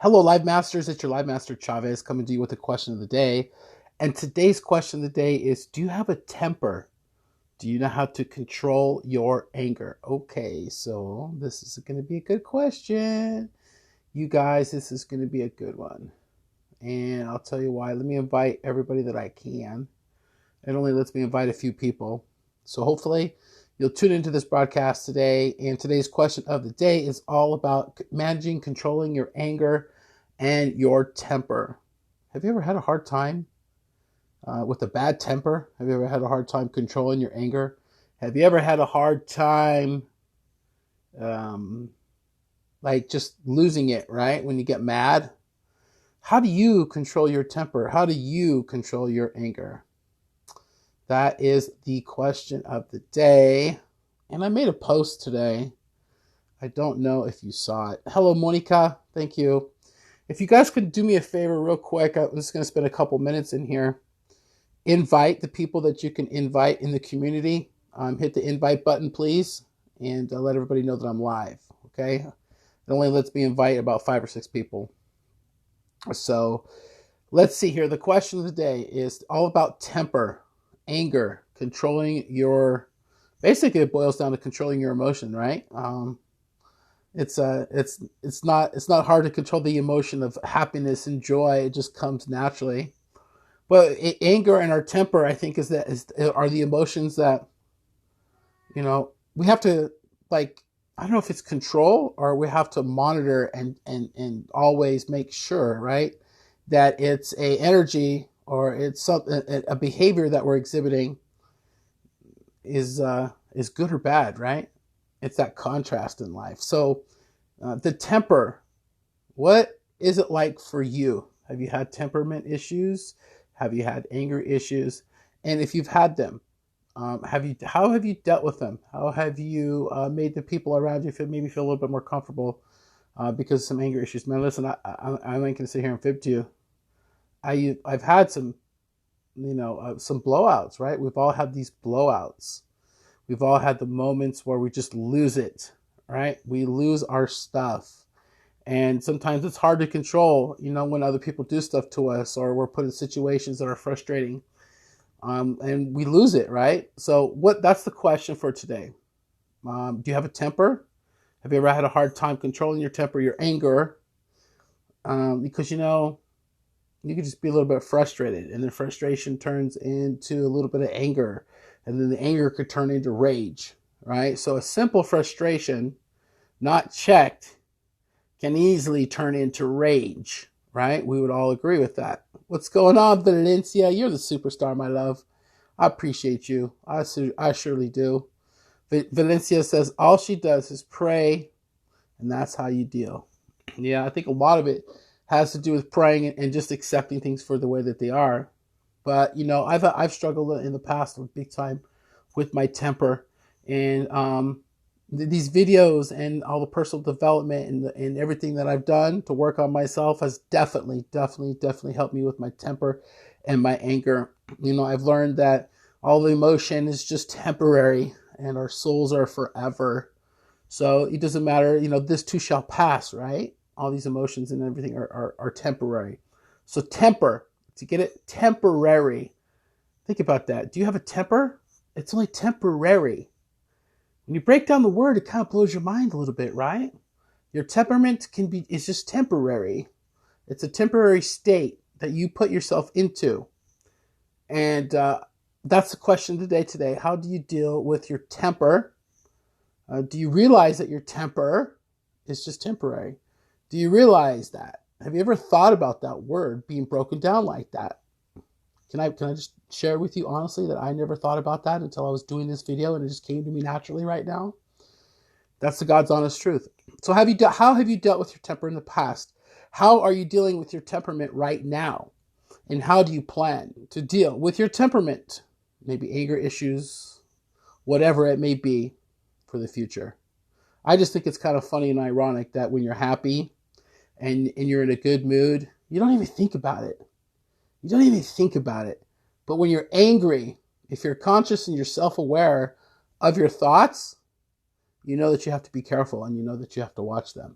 Hello, Live Masters. It's your Live Master Chavez coming to you with the question of the day. And today's question of the day is, do you have a temper? Do you know how to control your anger? Okay, so this is going to be a good question. You guys, this is going to be a good one. And I'll tell you why. Let me invite everybody that I can. It only lets me invite a few people. So hopefully you'll tune into this broadcast today. And today's question of the day is all about managing, controlling your anger and your temper. Have you ever had a hard time with a bad temper? Have you ever had a hard time controlling your anger? Have you ever had a hard time um, like just losing it, right? When you get mad? How do you control your temper? How do you control your anger? That is the question of the day. And I made a post today. I don't know if you saw it. Hello, Monica. Thank you. If you guys could do me a favor real quick, I'm just going to spend a couple minutes in here. Invite the people that you can invite in the community. Hit the invite button, please, and let everybody know that I'm live, okay? It only lets me invite about 5 or 6 people. So let's see here. The question of the day is all about temper, anger, controlling your, basically it boils down to controlling your emotion, right? It's not hard to control the emotion of happiness and joy. It just comes naturally. But anger and our temper, I think, are the emotions that, we have to, like, I don't know if it's control or we have to monitor and always make sure, right, that it's a energy or it's a behavior that we're exhibiting is good or bad, right? It's that contrast in life. So the temper, what is it like for you? Have you had temperament issues? Have you had anger issues? And if you've had them, how have you dealt with them? How have you made the people around you maybe feel a little bit more comfortable because of some anger issues? Man, listen, I ain't gonna sit here and fib to you. I've had some, some blowouts, right? We've all had these blowouts. We've all had the moments where we just lose it, right? We lose our stuff. And sometimes it's hard to control, when other people do stuff to us or we're put in situations that are frustrating. And we lose it, right? So that's the question for today. Do you have a temper? Have you ever had a hard time controlling your temper, your anger? Because, you could just be a little bit frustrated, and then frustration turns into a little bit of anger, and then the anger could turn into rage, right? So a simple frustration, not checked, can easily turn into rage, right? We would all agree with that. What's going on, Valencia? You're the superstar, my love. I appreciate you. I surely do. Valencia says all she does is pray, and that's how you deal. Yeah, I think a lot of it has to do with praying and just accepting things for the way that they are. But I've struggled in the past big time with my temper, and these videos and all the personal development and everything that I've done to work on myself has definitely helped me with my temper and my anger. I've learned that all the emotion is just temporary and our souls are forever. So it doesn't matter, this too shall pass, right? All these emotions and everything are temporary. So temper, to get it temporary. Think about that. Do you have a temper? It's only temporary. When you break down the word, it kind of blows your mind a little bit, right? Your temperament is just temporary. It's a temporary state that you put yourself into. And that's the question today. How do you deal with your temper? Do you realize that your temper is just temporary? Do you realize that? Have you ever thought about that word being broken down like that? Can I just share with you honestly that I never thought about that until I was doing this video and it just came to me naturally right now? That's the God's honest truth. So how have you dealt with your temper in the past? How are you dealing with your temperament right now? And how do you plan to deal with your temperament? Maybe anger issues, whatever it may be for the future. I just think it's kind of funny and ironic that when you're happy and you're in a good mood, you don't even think about it. You don't even think about it. But when you're angry, if you're conscious and you're self-aware of your thoughts, you know that you have to be careful and you know that you have to watch them.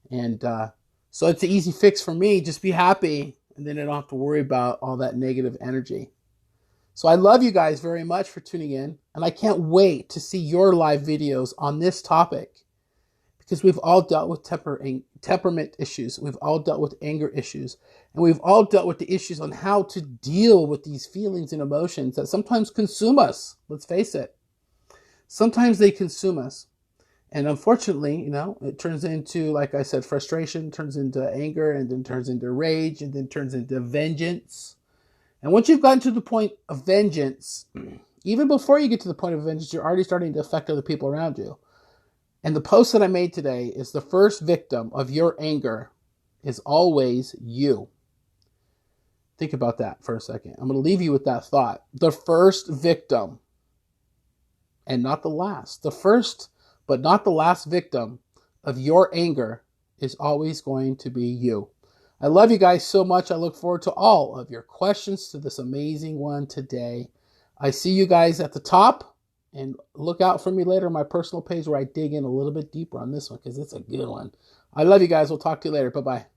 And So it's an easy fix for me. Just be happy, and then I don't have to worry about all that negative energy. So I love you guys very much for tuning in, and I can't wait to see your live videos on this topic, because we've all dealt with temperament issues. We've all dealt with anger issues, and we've all dealt with the issues on how to deal with these feelings and emotions that sometimes consume us. Let's face it. Sometimes they consume us. And unfortunately, it turns into, like I said, frustration, turns into anger, and then turns into rage, and then turns into vengeance. And once you've gotten to the point of vengeance, even before you get to the point of vengeance, you're already starting to affect other people around you. And the post that I made today is the first victim of your anger is always you. Think about that for a second. I'm going to leave you with that thought. The first victim, and not the last. The first, but not the last victim of your anger is always going to be you. I love you guys so much. I look forward to all of your questions to this amazing one today. I see you guys at the top, and look out for me later on my personal page where I dig in a little bit deeper on this one because it's a good one. I love you guys. We'll talk to you later. Bye-bye.